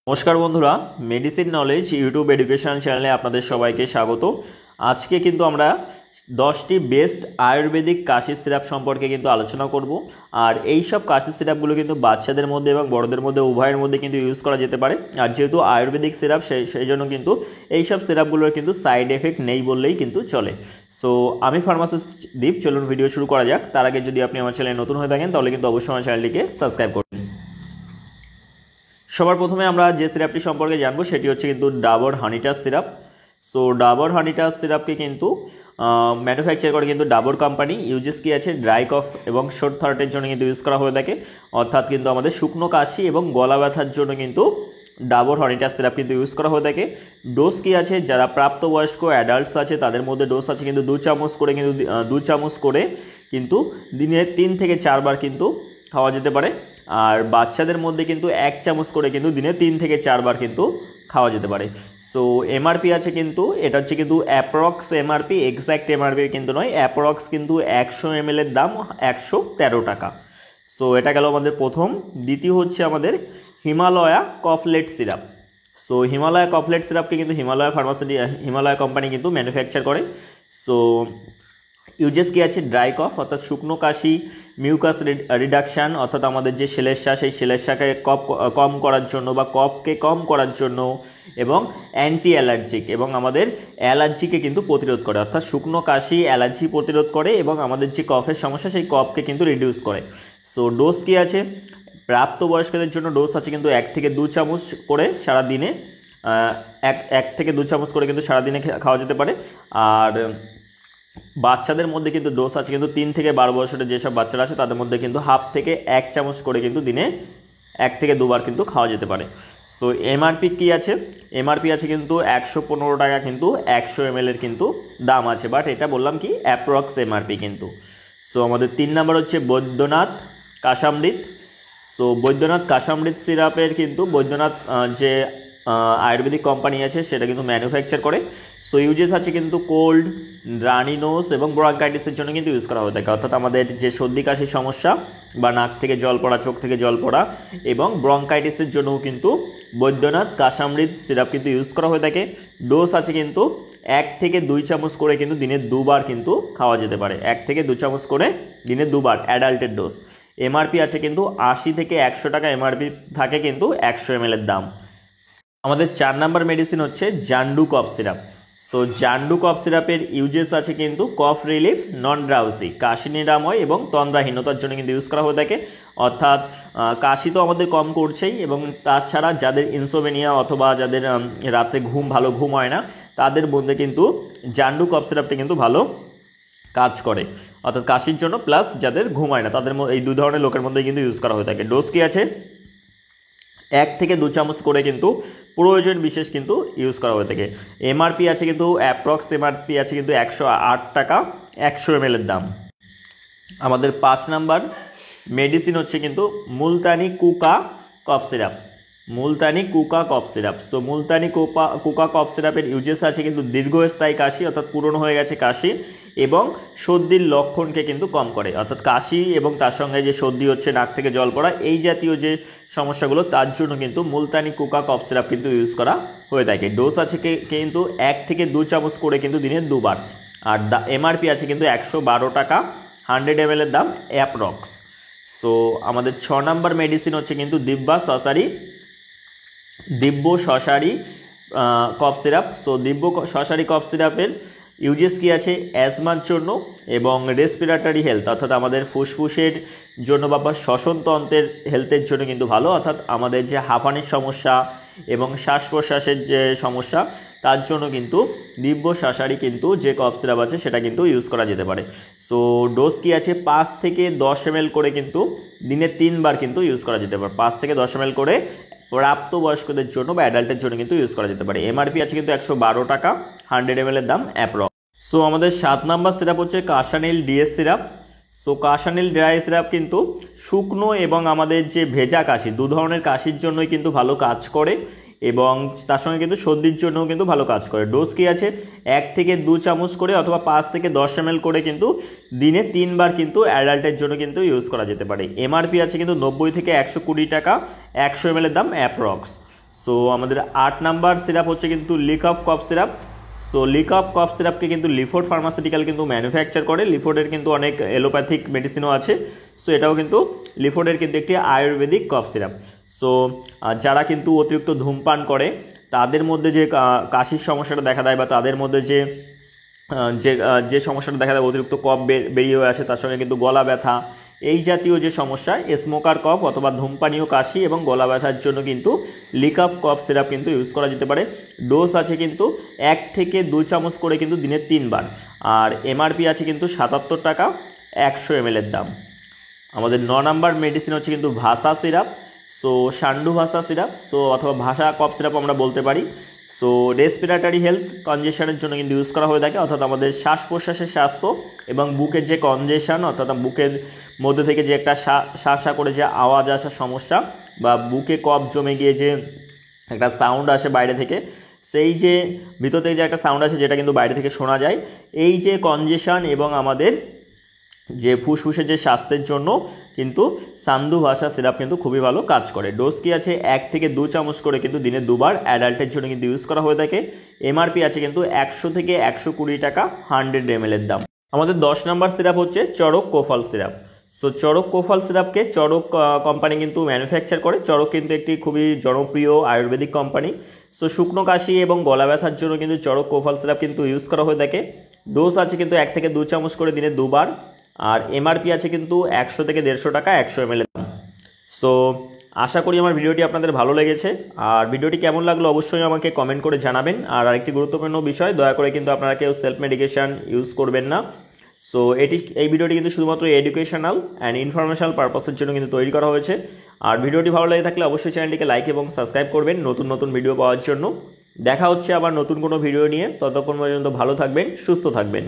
নমস্কার বন্ধুরা, medicine knowledge YouTube education চ্যানেলে আপনাদের সবাইকে স্বাগত। আজকে কিন্তু আমরা 10টি বেস্ট আয়ুর্বেদিক কাশি সিরাপ সম্পর্কে কিন্তু আলোচনা করব। আর এই সব কাশি সিরাপগুলো কিন্তু বাচ্চাদের মধ্যে এবং বড়দের মধ্যে উভয়ের মধ্যে কিন্তু ইউজ করা যেতে পারে। আর যেহেতু আয়ুর্বেদিক সিরাপ সেই জন্য কিন্তু এই সব সিরাপগুলোর কিন্তু সাইড এফেক্ট নেই বললেই কিন্তু চলে। সো আমি ফার্মাসিস্ট দীপ, চলুন ভিডিও শুরু করা যাক। তার আগে যদি আপনি আমার চ্যানেলে নতুন হয়ে থাকেন তাহলে কিন্তু অবশ্যই আমার চ্যানেলটিকে সাবস্ক্রাইব করুন। সবার প্রথমে আমরা যে সিরাপটি সম্পর্কে জানবো সেটি হচ্ছে কিন্তু ডাবর হানিটাস সিরাপ। সো ডাবর হানিটাস সিরাপকে কিন্তু ম্যানুফ্যাকচার করে কিন্তু ডাবর কোম্পানি। ইউজেস কি আছে, ড্রাই কফ এবং শর্ট থার্টের জন্য কিন্তু ইউজ করা হয়ে থাকে, অর্থাৎ কিন্তু আমাদের শুকনো কাশি এবং গলা ব্যথার জন্য কিন্তু ডাবর হানিটাস সিরাপ কিন্তু ইউজ করা হয়ে থাকে। ডোজ কি আছে, যারা প্রাপ্তবয়স্ক অ্যাডাল্টস আছে তাদের মধ্যে ডোজ আছে কিন্তু 2 চামচ করে কিন্তু দিনে 3 থেকে 4 বার কিন্তু খাওয়া যেতে পারে। আর বাচ্চাদের মধ্যে কিন্তু 1 চামচ করে কিন্তু দিনে 3 থেকে 4 বার কিন্তু খাওয়া যেতে পারে। সো এমআরপি আছে কিন্তু এটা হচ্ছে কিন্তু অ্যাপ্রক্স এমআরপি, এক্স্যাক্ট এমআরপি কিন্তু নয়, অ্যাপ্রক্স কিন্তু 100 ml এর দাম 113 টাকা। সো এটা গেল আমাদের প্রথম। দ্বিতীয় হচ্ছে আমাদের হিমালয়া কফলেট সিরাপ। সো হিমালয়া কফলেট সিরাপকে কিন্তু হিমালয়া কোম্পানি কিন্তু ম্যানুফ্যাকচার করে। সো ইউজেস কি আছে, ড্রাই কফ অর্থাৎ শুকনো কাশি, মিউকাস রিডাকশান অর্থাৎ আমাদের যে সেলের সেই সেলের কম করার জন্য বা কফকে কম করার জন্য, এবং অ্যান্টি অ্যালার্জিক এবং আমাদের অ্যালার্জিকে কিন্তু প্রতিরোধ করে, অর্থাৎ শুকনো কাশি অ্যালার্জি প্রতিরোধ করে এবং আমাদের যে কফের সমস্যা সেই কফকে কিন্তু রিডিউস করে। সো ডোজ কি আছে, প্রাপ্তবয়স্কদের জন্য ডোজ আছে কিন্তু 1 থেকে 2 চামচ করে সারাদিনে, 1 থেকে 2 চামচ করে কিন্তু সারাদিনে খাওয়া যেতে পারে। আর বাচ্চাদের মধ্যে কিন্তু ডোজ আছে কিন্তু 3 থেকে 12 বছরের যেসব বাচ্চারা আছে তাদের মধ্যে কিন্তু হাফ থেকে 1 চামচ করে কিন্তু দিনে 1 থেকে 2 বার কিন্তু খাওয়া যেতে পারে। সো এমআরপি কি আছে, এমআরপি আছে কিন্তু 115 টাকা কিন্তু 100 ml এর কিন্তু দাম আছে, বাট এটা বললাম কি অ্যাপ্রক্স এমআরপি কিন্তু। সো আমাদের 3 নাম্বার হচ্ছে বৈদ্যনাথ কাশামৃত। সো বৈদ্যনাথ কাশামৃত সিরাপের কিন্তু বৈদ্যনাথ যে আয়ুর্বেদিক কোম্পানি আছে সেটা কিন্তু ম্যানুফ্যাকচার করে। সো ইউজেস আছে কিন্তু কোল্ড, রানি নোজ এবং ব্রঙ্কাইটিসের জন্য কিন্তু ইউজ করা হয়ে থাকে, অর্থাৎ আমাদের যে সর্দি কাশির সমস্যা বা নাক থেকে জল পড়া, চোখ থেকে জল পড়া এবং ব্রঙ্কাইটিসের জন্যও কিন্তু বৈদ্যনাথ কাশামৃত সিরাপ কিন্তু ইউজ করা হয়ে থাকে। ডোজ আছে কিন্তু 1 থেকে 2 চামচ করে কিন্তু দিনে 2 বার কিন্তু খাওয়া যেতে পারে, 1 থেকে 2 চামচ করে দিনে 2 বার অ্যাডাল্টের ডোজ। এমআরপি আছে কিন্তু 80 থেকে 100 টাকা এমআরপি থাকে কিন্তু 100 ml এর দাম। আমাদের 4 নাম্বার মেডিসিন হচ্ছে জান্ডু কফ সিরাপ। সো জান্ডু কফ সিরাপের ইউজেস আছে কিন্তু কফ রিলিফ, নন ড্রাউসি, কাশি নিরাময় এবং তন্দ্রাহীনতার জন্য কিন্তু ইউজ করা হয়ে থাকে, অর্থাৎ কাশি তো আমাদের কম করছেই এবং তাছাড়া যাদের ইনসোমেনিয়া অথবা যাদের রাত্রে ভালো ঘুম হয় না তাদের মধ্যে কিন্তু জান্ডু কফ সিরাপটা কিন্তু ভালো কাজ করে, অর্থাৎ কাশির জন্য প্লাস যাদের ঘুম হয় না তাদের এই 2 ধরনের লোকের মধ্যে কিন্তু ইউজ করা হয়ে থাকে। ডোজ কি আছে, 1 থেকে 2 চামচ করে কিন্তু প্রয়োজন বিশেষ কিন্তু ইউজ করা হয়ে থাকে। এমআরপি আছে কিন্তু অ্যাপ্রক্স এমআরপি আছে কিন্তু 108 টাকা 100 ml এর দাম। আমাদের 5 নাম্বার মেডিসিন হচ্ছে কিন্তু Multani Kuka cough syrup. Multani Kuka cough syrup. So Multani Kuka cough সিরাপের ইউজেস আছে কিন্তু দীর্ঘস্থায়ী কাশি অর্থাৎ পুরনো হয়ে গেছে কাশি এবং সর্দির লক্ষণকে কিন্তু কম করে, অর্থাৎ কাশি এবং তার সঙ্গে যে সর্দি হচ্ছে, নাক থেকে জল পড়া, এই জাতীয় যে সমস্যাগুলো তার জন্য কিন্তু মুলতানি কুকা কফ সিরাপ কিন্তু ইউজ করা হয়ে থাকে। ডোজ আছে কিন্তু 1 থেকে 2 চামচ করে কিন্তু দিনে 2 বার। আর এমআরপি আছে কিন্তু 112 টাকা 100 ml এর দাম অ্যাপ্রক্স। সো আমাদের 6 নাম্বার মেডিসিন হচ্ছে কিন্তু দিব্য শশারি কফ সিরাপ। সো দিব্য শশারি কফ সিরাপের ইউজেস কি আছে, অ্যাজমার জন্য এবং রেসপিরেটরি হেলথ অর্থাৎ আমাদের ফুসফুসের জন্য বা শ্বসনতন্ত্রের হেলথের জন্য কিন্তু ভালো, অর্থাৎ আমাদের যে হাঁপানির সমস্যা এবং শ্বাস প্রশ্বাসের যে সমস্যা তার জন্য কিন্তু দিব্য শশারি কিন্তু যে কফ সিরাপ আছে সেটা কিন্তু ইউজ করা যেতে পারে। সো ডোজ কি আছে, 5 থেকে 10 ml করে কিন্তু দিনে 3 বার কিন্তু ইউজ করা যেতে পারে, 5 থেকে 10 ml করে প্রাপ্তবয়স্কদের জন্য বা অ্যাডাল্টের জন্য কিন্তু ইউজ করা যেতে পারে। এমআরপি আছে কিন্তু 112 টাকা 100 ml এর দাম অ্যাপ্রক্স। সো আমাদের 7 নাম্বার সিরাপ হচ্ছে কাশানিল ডিএস সিরাপ। সো কাশানিল ড্রাই সিরাপ কিন্তু শুকনো এবং আমাদের যে ভেজা কাশি, 2 ধরনের কাশির জন্যই কিন্তু ভালো কাজ করে এবং তার সঙ্গে কিন্তু সর্দির জন্যও কিন্তু ভালো কাজ করে। ডোজ কি আছে, 1 থেকে 2 চামচ করে অথবা 5 থেকে 10 ml করে কিন্তু দিনে 3 বার কিন্তু অ্যাডাল্টের জন্য কিন্তু ইউজ করা যেতে পারে। এমআরপি আছে কিন্তু 90 থেকে 120 টাকা 100 ml এর দাম অ্যাপ্রক্স। সো আমাদের 8 নাম্বার সিরাপ হচ্ছে কিন্তু লিকপ কফ সিরাপ। সো লিকপ কফ সিরাপকে কিন্তু লিফোর্ড ফার্মাসিউটিক্যাল কিন্তু ম্যানুফ্যাকচার করে। লিফোর্ডের কিন্তু অনেক এলোপ্যাথিক মেডিসিনও আছে। সো এটাও কিন্তু লিফোর্ডের কিন্তু একটি আয়ুর্বেদিক কফ সিরাপ। সো যারা কিন্তু অতিরিক্ত ধূমপান করে তাদের মধ্যে যে কাশির সমস্যাটা দেখা দেয় বা তাদের মধ্যে যে যে সমস্যাটা দেখা যায় অতিরিক্ত কফ বেরিয়ে হয়ে আসে, তার সঙ্গে কিন্তু গলা ব্যথা, এই জাতীয় যে সমস্যা, স্মোকার কফ অথবা ধূমপানীয় কাশি এবং গলা ব্যথার জন্য কিন্তু লিকপ কফ সিরাপ কিন্তু ইউজ করা যেতে পারে। ডোজ আছে কিন্তু 1 থেকে 2 চামচ করে কিন্তু দিনে 3 বার। আর এমআরপি আছে কিন্তু 77 টাকা 100 ml এর দাম। আমাদের 9 নাম্বার মেডিসিন হচ্ছে কিন্তু ভাষা সিরাপ। সো সান্ডু ভাষা সিরাপ, সো অথবা ভাষা কফ সিরাপ আমরা বলতে পারি। সো রেসপিরেটরি হেলথ কনজেশনের জন্য কিন্তু ইউজ করা হয়ে থাকে, অর্থাৎ আমাদের শ্বাস প্রশ্বাসের স্বাস্থ্য এবং বুকের যে কনজেশন, অর্থাৎ বুকের মধ্যে থেকে যে একটা শা করে যে আওয়াজ আসার সমস্যা বা বুকে কফ জমে গিয়ে যে একটা সাউন্ড আসে বাইরে থেকে, সেই যে ভিতর থেকে যে একটা সাউন্ড আসে যেটা কিন্তু বাইরে থেকে শোনা যায়, এই যে কনজেশন এবং আমাদের যে ফুসফুসের যে স্বাস্থ্যের জন্য কিন্তু সান্দু ভাষা সিরাপ কিন্তু খুবই ভালো কাজ করে। ডোজ কি আছে 1 থেকে 2 চামচ করে কিন্তু দিনে 2 বার অ্যাডাল্টের জন্য কিন্তু ইউজ করা হয়ে থাকে। এমআরপি আছে কিন্তু 100 থেকে 120 টাকা 100 ml এর দাম। আমাদের 10 নাম্বার সিরাপ হচ্ছে Charak Kofol syrup. So Charak Kofol সিরাপকে চড়ক কোম্পানি কিন্তু ম্যানুফ্যাকচার করে। চড়ক কিন্তু একটি খুবই জনপ্রিয় আয়ুর্বেদিক কোম্পানি। সো শুকনো কাশি এবং গলা ব্যথার জন্য কিন্তু চড়ক কোফাল সিরাপ কিন্তু ইউজ করা হয়ে থাকে। ডোজ আছে কিন্তু 1 থেকে 2 চামচ করে দিনে 2 বার। আর এমআরপি আছে কিন্তু 100 থেকে 150 টাকা 100 ml এর দাম। সো আশা করি আমার ভিডিওটি আপনাদের ভালো লেগেছে। আর ভিডিওটি কেমন লাগলো অবশ্যই আমাকে কমেন্ট করে জানাবেন। আর আরেকটি গুরুত্বপূর্ণ বিষয়, দয়া করে কিন্তু আপনারা কেউ সেলফ মেডিকেশন ইউজ করবেন না। সো এই ভিডিওটি কিন্তু শুধুমাত্র এডুকেশনাল অ্যান্ড ইনফরমেশনাল পারপাসের জন্য কিন্তু তৈরি করা হয়েছে। আর ভিডিওটি ভালো লেগে থাকলে অবশ্যই চ্যানেলটিকে লাইক এবং সাবস্ক্রাইব করবেন নতুন নতুন ভিডিও পাওয়ার জন্য। দেখা হচ্ছে আবার নতুন কোনো ভিডিও নিয়ে। ততক্ষণ পর্যন্ত ভালো থাকবেন, সুস্থ থাকবেন।